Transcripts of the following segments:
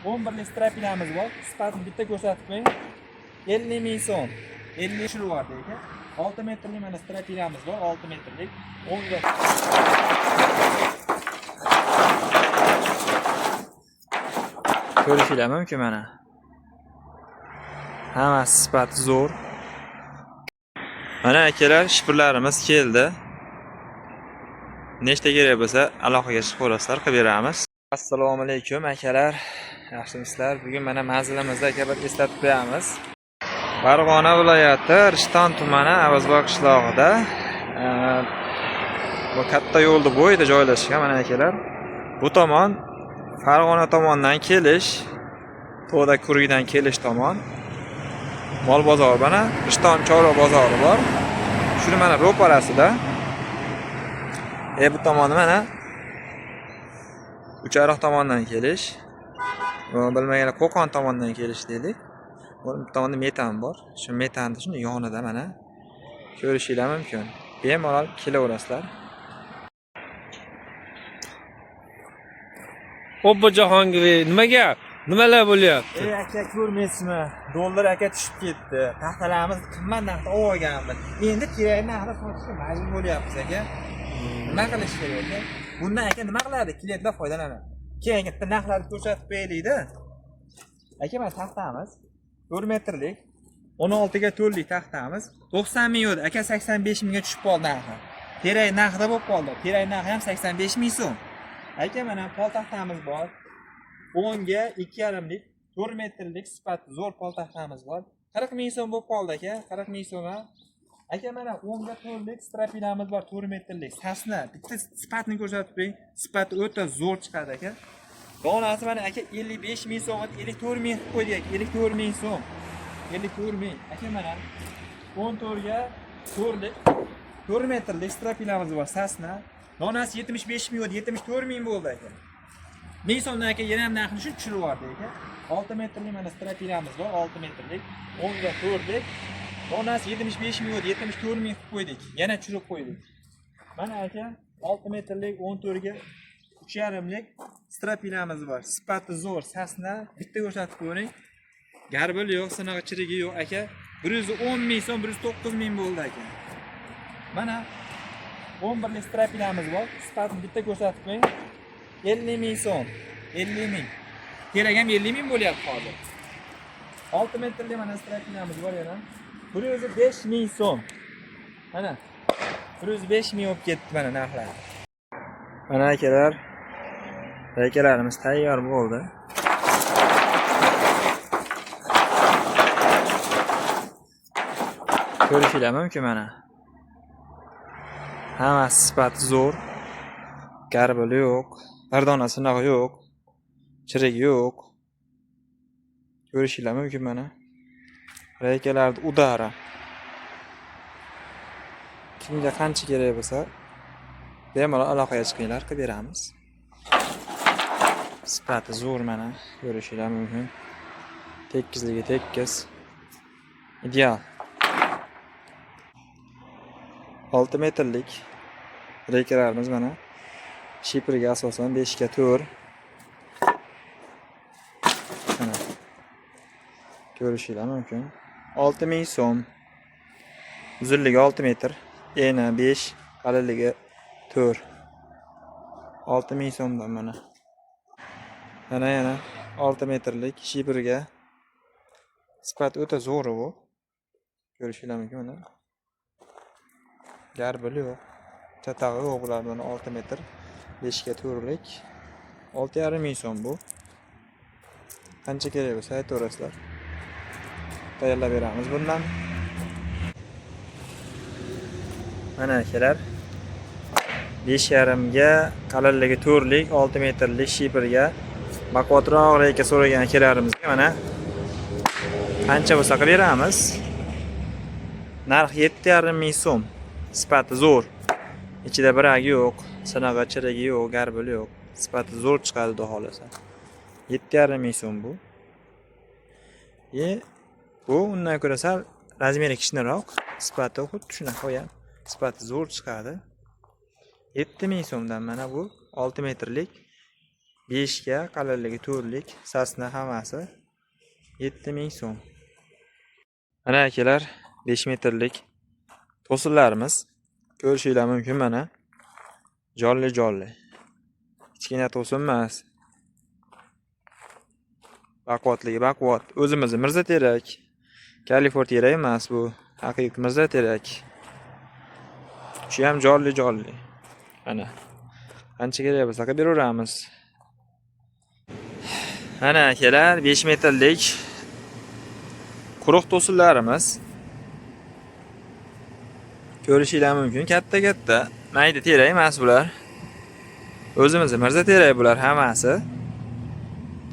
11lik strapinamiz bor. Sifatini bitta ko'rsatib qo'ying. 50 ming so'm. 50 shuru bor ekan. 6 metrlik mana strapinamiz bor, 6 metrlik. 10 ga ko'rishinglar mumkin mana. Hammasi sifati zo'r. Mana akalar, shipirlarimiz keldi. Nechta kerak bo'lsa, aloqaga chiqib ko'rasizlar, qilib beramiz. Assalomu alaykum akalar. Yaxshimisizlar? Bugun mana manzilimizda aka bir eslatib qo'yamiz. Farg'ona viloyati Rishton tumani Avazbog' qishlog'ida bu katta yo'lni bo'yida joylashgan mana akalar. Bu tomon Farg'ona tomondan kelish, To'da Kurgidan kelish tomon mol bozori mana Rishton chorva bozori bor. Shuni mana ro'parasida. Bu tomonni mana Uchariq tomondan kelish, bilmaganlar Qo'qon tomondan kelish deylik. Bu tomonda metan bor. Shu metanning shuni yonida mana ko'rishinglar mumkin. Bemalol kelaverasizlar. Obbo Jahongir, nima gap? Nimalar bo'lyapti? Aka ko'rmaysizmi? Dollar aka tushib ketdi. Taxtalarimiz qimmat narxda olganmiz. Endi kerak narxda sotishga majbur bo'lyapmiz aka. Nima qilish kerak aka? Bundan aka nima qiladi? Klientlar foydalanadi. Keyin bitta narxlarni ko'rsatib qo'yaylik-da. Aka mana taxtamiz 4 metrlik 16 ga 4 lik taxtamiz 90 ming edi. Aka 85 mingga tushib qoldi narxi. Terak narxida bo'lib qoldi. Terak narxi ham 85 ming so'm. Aka mana pol taxtamiz bor. 10 ga 2,5 lik 4 metrlik sifat zo'r pol taxtamiz bor. 40 ming so'm bo'lib qoldi aka. 40 ming so'm. Aka mana 10 ga 4 lik strapinamiz bor 4 metrlik. Sasna bitta sifatni ko'rsatib qo'ying. Sifati o'ta zo'r chiqadi aka. Donasi mana aka 55 ming so'm, 54 ming qilib qo'ydik. 54 ming so'm. 54 ming. Aka mana 14 ga 4 lik 4 metrlik strapinamiz bor sasna. Donasi 75 ming edi, 74 ming bo'ldi aka. Ming so'mdan aka yana ham narxini shuncha tushirib yubordi aka. 6 metrlik mana strapinamiz bor, 6 metrlik 10 ga 4 lik. Donasi 75 ming edi, 74 ming qilib qo'ydik. Yana tushirib qo'ydik. Mana aka 6 metrlik 14 ga 3,5 lik strapinamiz bor. Sifati zo'r, sasna bitta ko'rsatib qo'ying. Garbili yo'q, sinaga chirigi yo'q aka. 110 ming so'm, 109 ming bo'ldi aka. Mana 11 lik strapinamiz bor. Sifatini bitta ko'rsatib qo'ying. 50 ming so'm. 50 ming. Kerak ham 50 ming bo'lyapti hozir. 6 metrlik mana strapinamiz bor yana. 105 ming so'm. Mana 105 ming olib ketdi mana narxlar. Mana akalar, rekalarimiz tayyor bo'ldi. Ko'rishinglar mumkin mana. Hammasi sifati zo'r. Garbili yo'q, pardona sinog'i yo'q, chirigi yo'q. Ko'rishinglar mumkin mana. Rekalarni udara. Kimga qancha kerak bo'lsa, bemalol aloqaga chiqinglar, qilib beramiz. Sifati zo'r mana, ko'rishinglar mumkin. Tekizligi tekis. Ideal. 6 metrlik rekalarimiz mana. Shipirga asosan 5 ga 4. Mana. Ko'rishinglar mumkin. 6 ming so'm. Uzunligi 6 metr, eni 5, qalinligi 4. 6 ming so'mdan mana. Yana 6 metrlik shipirga. Sifat o'ta zo'r bu. Ko'rishinglar mumkin mana. Garbili yo'q. Chatag'i yo'q bulardan 6 metr. 5 ga 4 lik. 6,5 ming so'm bu. Qancha kerak bo'lsa aytaverasizlar. Tayyorlab beramiz bundan. Mana akalar 5,5 ga qalinligi 4 lik 6 metrlik shipirga baquvvatroq reka so'ragan akalarimizga mana qancha bo'lsa qilib beramiz. Narx 7,5 ming so'm. Sifati zo'r. Ichida biragi yo'q, sinog'i chirigi yo'q, garbili yo'q. Sifati zo'r chiqadi xudo xolasa. 7,5 ming so'm bu. Bu undan ko'ra sal razmeri kichikroq, sifati xuddi shunaqa ham. Sifati zo'r chiqadi. 7 ming so'mdan mana bu 6 metrlik 5 ga, qalinligi 4 lik, sasna hammasi 7000 so'm. Mana akalar 5 metrlik to'sinlarimiz. Ko'rishinglar mumkin mana. Jonli. Kichkina to'sin emas. Baquvvatligi baquvvat. O'zimizning Mirzaterak. Kaliforniya emas bu. Haqiqiy Mirzaterak. Shu ham jonli. Mana. Qancha kerak bo'lsa beraveramiz. Mana akalar 5 metrlik quruq to'sinlarimiz. Ko'rishinglar mumkin, katta. Mayda terak emas bular. O'zimizning Mirzaterak bular hammasi.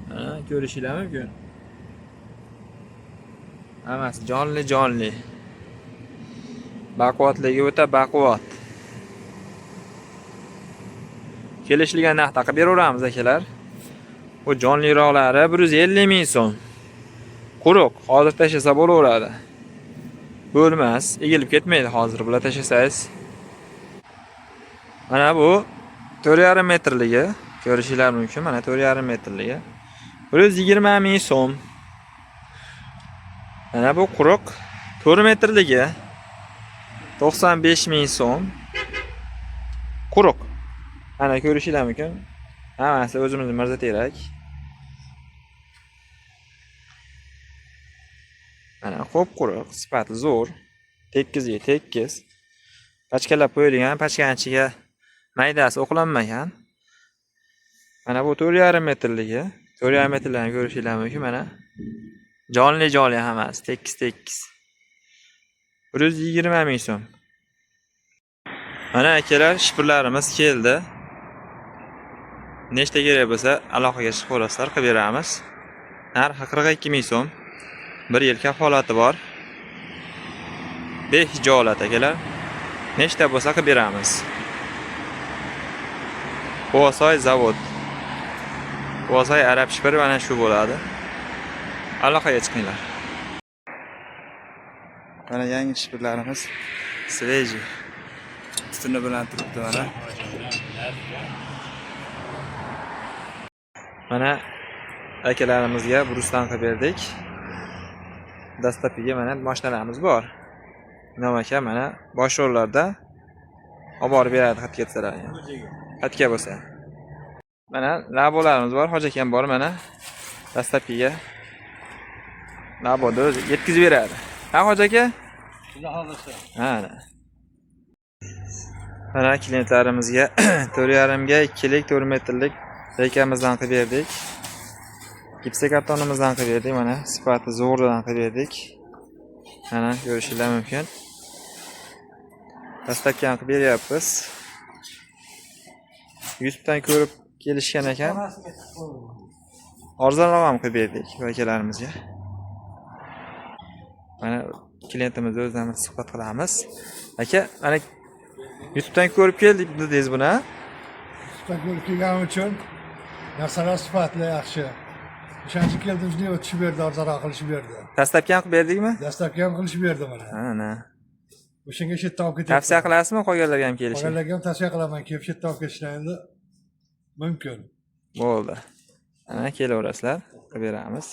Mana ko'rishinglar mumkin. Hammasi jonli. Baquvvatligi o'ta baquvvat. Kelishilgan narxda qilib beraveramiz akalar. Bu jonliroqlari 150 ming so'm. Quruq, hozir tashlasa bo'laveradi. Bo'lmas, egilib ketmaydi hozir bular tashlasangiz. Mana bu 4,5 metrligi, ko'rishinglar mumkin. Mana 4,5 metrligi 120 ming so'm. Mana bu quruq 4 metrligi 95 ming so'm. Quruq. Mana ko'rishinglar mumkin. Hammasi o'zimizning Mirzaterak. Mana xo'p quruq, sifati zo'r. Tekis. Pachkalab qo'yilgan, pachkaning ichiga maydasi o'qlanmagan. Mana bu 4,5 metrligi. 4,5 metrlarni ko'rishinglar mumkin mana. Jonli hammasi, tekis. 120 ming so'm. Mana akalar, shipirlarimiz keldi. Nechta kerak bo'lsa, aloqaga chiqib olasizlar, qilib beramiz. Narxi 42 ming so'm. 1 yil kafolati bor. Behijolat akalar. Nechta bo'lsa qilib beramiz. Quvasoy zavod. Quvasoy arab shipiri mana shu bo'ladi. Aloqaga chiqinglar. Mana yangi shipirlarimiz sveji. Tutuni bilan turibdi mana. Mana akalarimizga brusdan qilib berdik. Dastapiga mana mashinalarimiz bor. Inom aka mana bosh rollarda olib borib beradi xat ketsalar. Xatga bo'lsa. Mana labolarimiz bor, Hoji akam bor mana. Dastapiga laboni o'zi yetkazib beradi. Ha Hoji aka? Xudo xolasa. Mana klientlarimizga 4,5 ga 2 lik 4 metrlik reykamizdan qilib berdik. Gipsa kartonimizdan qilib berdik mana. Sifati zo'rdan qilib berdik. Mana ko'rishinglar mumkin. Dastlabki qilib beryapmiz. YouTube'dan ko'rib kelishgan ekan. Arzonroq ham qilib berdik vakalarimizga. Mana klientimiz o'zidan suhbat qilamiz. Aka, mana YouTube'dan ko'rib keldik dedingiz buni. YouTube'dan ko'rib kelganim uchun narsalar sifatli yaxshi. O'shancha keldim, shunday o'tishib berdi, arzonroq qilishib berdi. Dastlabki ham qilib berdikmi? Dastlabki ham qilishib berdi mana. Ana. O'shanga shu yerdan olib ketyapti. Tavsiya qilasizmi qolganlarga ham kelishni? Qolganlarga ham tavsiya qilaman, kelib shu yerdan olib ketishlarni mumkin. Bo'ldi. Ana kelaverasizlar, qilib beramiz.